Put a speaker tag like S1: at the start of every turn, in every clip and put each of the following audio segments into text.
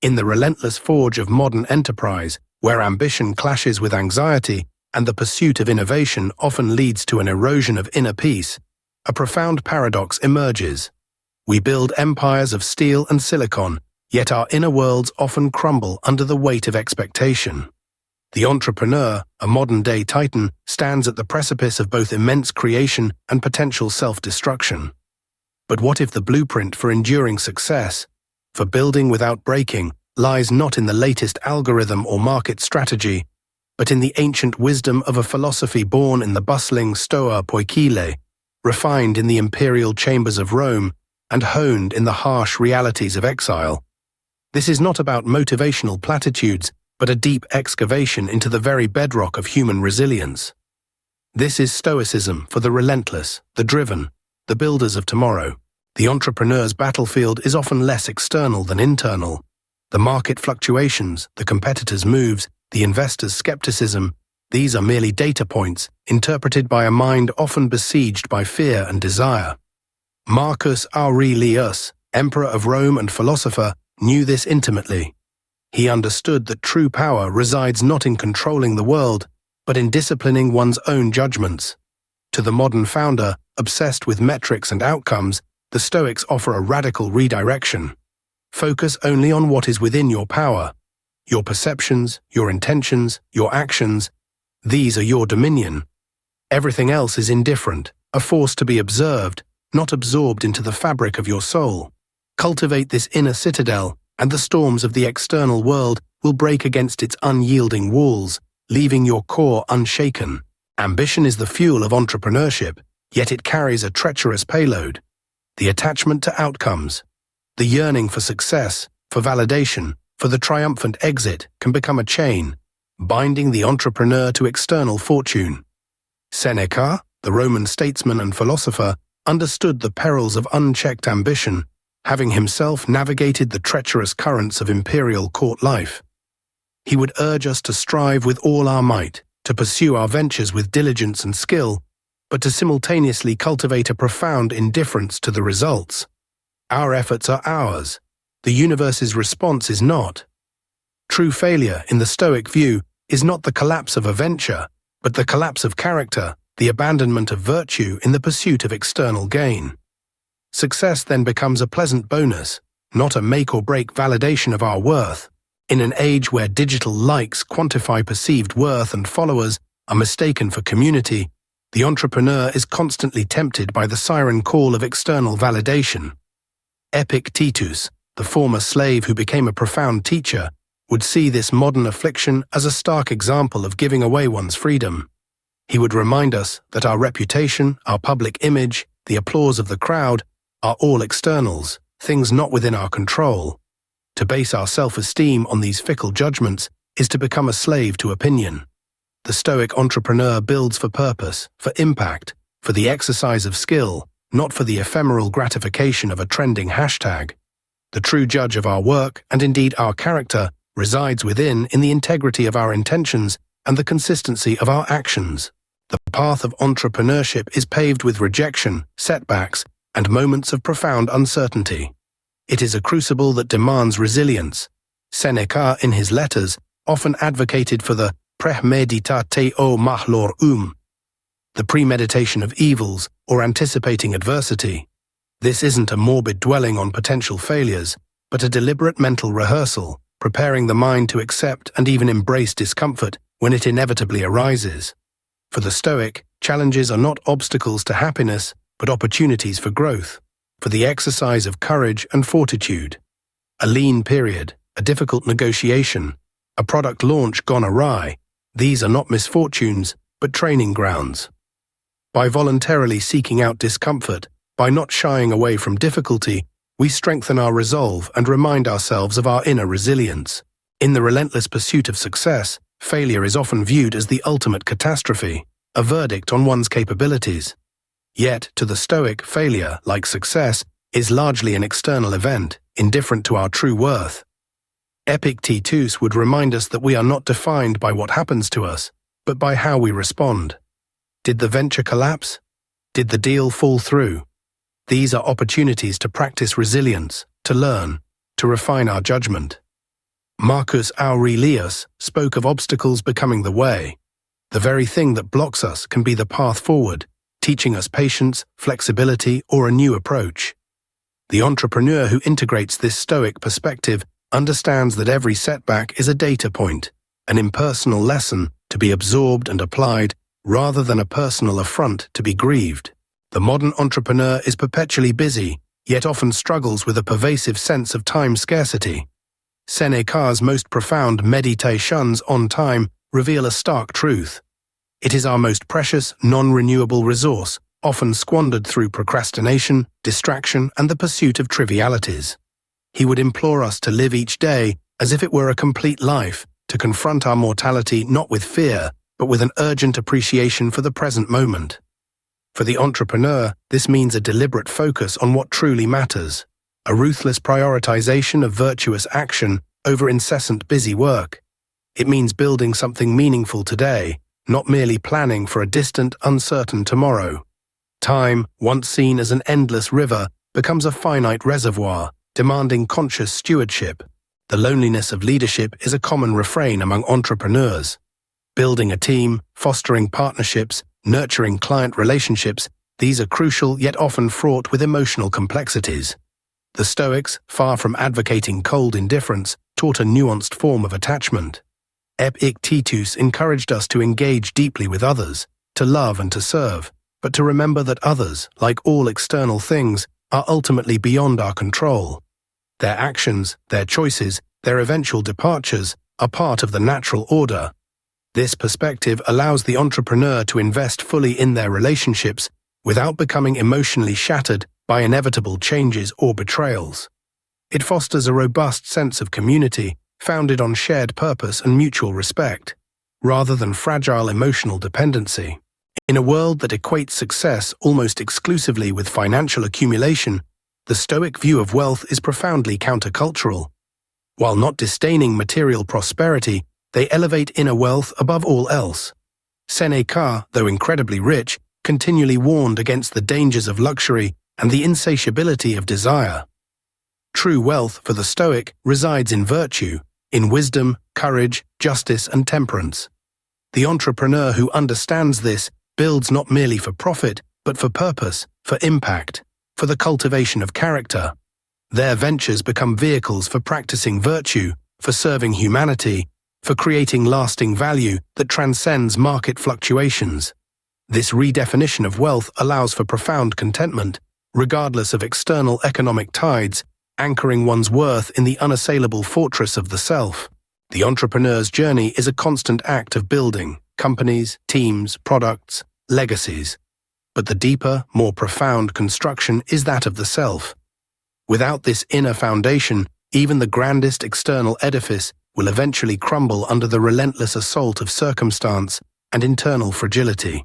S1: In the relentless forge of modern enterprise, where ambition clashes with anxiety and the pursuit of innovation often leads to an erosion of inner peace, a profound paradox emerges. We build empires of steel and silicon, yet our inner worlds often crumble under the weight of expectation. The entrepreneur, a modern-day titan, stands at the precipice of both immense creation and potential self-destruction. But what if the blueprint for enduring success, for building without breaking, lies not in the latest algorithm or market strategy, but in the ancient wisdom of a philosophy born in the bustling Stoa Poikile, refined in the imperial chambers of Rome, and honed in the harsh realities of exile? This is not about motivational platitudes, but a deep excavation into the very bedrock of human resilience. This is Stoicism for the relentless, the driven, the builders of tomorrow. The entrepreneur's battlefield is often less external than internal. The market fluctuations, the competitor's moves, the investor's skepticism, these are merely data points interpreted by a mind often besieged by fear and desire. Marcus Aurelius, emperor of Rome and philosopher, knew this intimately. He understood that true power resides not in controlling the world, but in disciplining one's own judgments. To the modern founder, obsessed with metrics and outcomes, the Stoics offer a radical redirection. Focus only on what is within your power. Your perceptions, your intentions, your actions, these are your dominion. Everything else is indifferent, a force to be observed, not absorbed into the fabric of your soul. Cultivate this inner citadel, and the storms of the external world will break against its unyielding walls, leaving your core unshaken. Ambition is the fuel of entrepreneurship, yet it carries a treacherous payload. The attachment to outcomes, the yearning for success, for validation, for the triumphant exit can become a chain, binding the entrepreneur to external fortune. Seneca, the Roman statesman and philosopher, understood the perils of unchecked ambition, having himself navigated the treacherous currents of imperial court life. He would urge us to strive with all our might, to pursue our ventures with diligence and skill, but to simultaneously cultivate a profound indifference to the results. Our efforts are ours. The universe's response is not. True failure, in the Stoic view, is not the collapse of a venture, but the collapse of character, the abandonment of virtue in the pursuit of external gain. Success then becomes a pleasant bonus, not a make-or-break validation of our worth. In an age where digital likes quantify perceived worth and followers are mistaken for community, the entrepreneur is constantly tempted by the siren call of external validation. Epictetus, the former slave who became a profound teacher, would see this modern affliction as a stark example of giving away one's freedom. He would remind us that our reputation, our public image, the applause of the crowd, are all externals, things not within our control. To base our self-esteem on these fickle judgments is to become a slave to opinion. The Stoic entrepreneur builds for purpose, for impact, for the exercise of skill, not for the ephemeral gratification of a trending hashtag. The true judge of our work, and indeed our character, resides within in the integrity of our intentions and the consistency of our actions. The path of entrepreneurship is paved with rejection, setbacks, and moments of profound uncertainty. It is a crucible that demands resilience. Seneca, in his letters, often advocated for the premeditatio mahlorum, the premeditation of evils or anticipating adversity. This isn't a morbid dwelling on potential failures, but a deliberate mental rehearsal, preparing the mind to accept and even embrace discomfort when it inevitably arises. For the Stoic, challenges are not obstacles to happiness, but opportunities for growth, for the exercise of courage and fortitude. A lean period, a difficult negotiation, a product launch gone awry, these are not misfortunes, but training grounds. By voluntarily seeking out discomfort, by not shying away from difficulty, we strengthen our resolve and remind ourselves of our inner resilience. In the relentless pursuit of success, failure is often viewed as the ultimate catastrophe, a verdict on one's capabilities. Yet, to the Stoic, failure, like success, is largely an external event, indifferent to our true worth. Epictetus would remind us that we are not defined by what happens to us, but by how we respond. Did the venture collapse? Did the deal fall through? These are opportunities to practice resilience, to learn, to refine our judgment. Marcus Aurelius spoke of obstacles becoming the way. The very thing that blocks us can be the path forward, teaching us patience, flexibility, or a new approach. The entrepreneur who integrates this Stoic perspective understands that every setback is a data point, an impersonal lesson to be absorbed and applied, rather than a personal affront to be grieved. The modern entrepreneur is perpetually busy, yet often struggles with a pervasive sense of time scarcity. Seneca's most profound meditations on time reveal a stark truth. It is our most precious, non-renewable resource, often squandered through procrastination, distraction, and the pursuit of trivialities. He would implore us to live each day as if it were a complete life, to confront our mortality not with fear, but with an urgent appreciation for the present moment. For the entrepreneur, this means a deliberate focus on what truly matters, a ruthless prioritization of virtuous action over incessant busy work. It means building something meaningful today, not merely planning for a distant, uncertain tomorrow. Time, once seen as an endless river, becomes a finite reservoir, demanding conscious stewardship. The loneliness of leadership is a common refrain among entrepreneurs. Building a team, fostering partnerships, nurturing client relationships, these are crucial yet often fraught with emotional complexities. The Stoics, far from advocating cold indifference, taught a nuanced form of attachment. Epictetus encouraged us to engage deeply with others, to love and to serve, but to remember that others, like all external things, are ultimately beyond our control. Their actions, their choices, their eventual departures are part of the natural order. This perspective allows the entrepreneur to invest fully in their relationships without becoming emotionally shattered by inevitable changes or betrayals. It fosters a robust sense of community founded on shared purpose and mutual respect, rather than fragile emotional dependency. In a world that equates success almost exclusively with financial accumulation, the Stoic view of wealth is profoundly countercultural. While not disdaining material prosperity, they elevate inner wealth above all else. Seneca, though incredibly rich, continually warned against the dangers of luxury and the insatiability of desire. True wealth for the Stoic resides in virtue, in wisdom, courage, justice, and temperance. The entrepreneur who understands this builds not merely for profit, but for purpose, for impact, for the cultivation of character. Their ventures become vehicles for practicing virtue, for serving humanity, for creating lasting value that transcends market fluctuations. This redefinition of wealth allows for profound contentment, regardless of external economic tides, anchoring one's worth in the unassailable fortress of the self. The entrepreneur's journey is a constant act of building companies, teams, products, legacies. But the deeper, more profound construction is that of the self. Without this inner foundation, even the grandest external edifice will eventually crumble under the relentless assault of circumstance and internal fragility.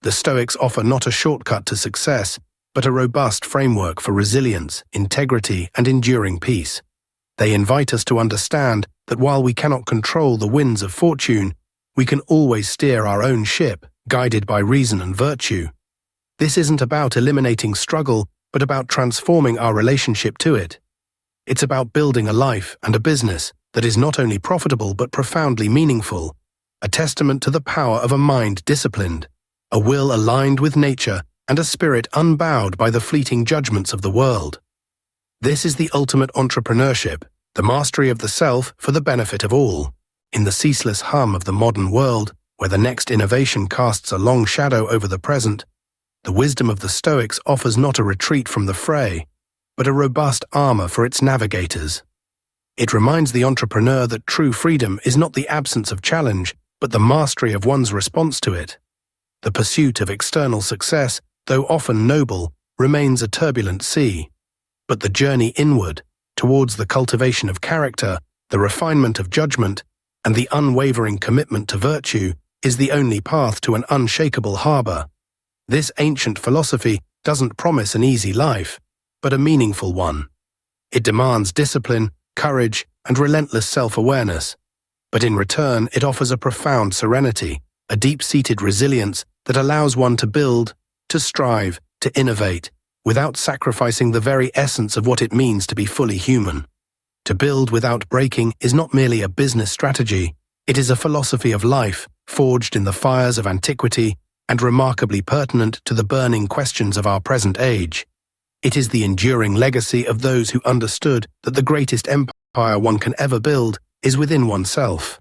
S1: The Stoics offer not a shortcut to success, but a robust framework for resilience, integrity, and enduring peace. They invite us to understand that while we cannot control the winds of fortune, we can always steer our own ship, guided by reason and virtue. This isn't about eliminating struggle, but about transforming our relationship to it. It's about building a life and a business that is not only profitable but profoundly meaningful, a testament to the power of a mind disciplined, a will aligned with nature, and a spirit unbowed by the fleeting judgments of the world. This is the ultimate entrepreneurship, the mastery of the self for the benefit of all. In the ceaseless hum of the modern world, where the next innovation casts a long shadow over the present, the wisdom of the Stoics offers not a retreat from the fray, but a robust armor for its navigators. It reminds the entrepreneur that true freedom is not the absence of challenge, but the mastery of one's response to it. The pursuit of external success, though often noble, remains a turbulent sea. But the journey inward, towards the cultivation of character, the refinement of judgment, and the unwavering commitment to virtue, is the only path to an unshakable harbor. This ancient philosophy doesn't promise an easy life, but a meaningful one. It demands discipline, courage, and relentless self-awareness. But in return, it offers a profound serenity, a deep-seated resilience that allows one to build, to strive, to innovate, without sacrificing the very essence of what it means to be fully human. To build without breaking is not merely a business strategy, it is a philosophy of life, forged in the fires of antiquity and remarkably pertinent to the burning questions of our present age. It is the enduring legacy of those who understood that the greatest empire one can ever build is within oneself.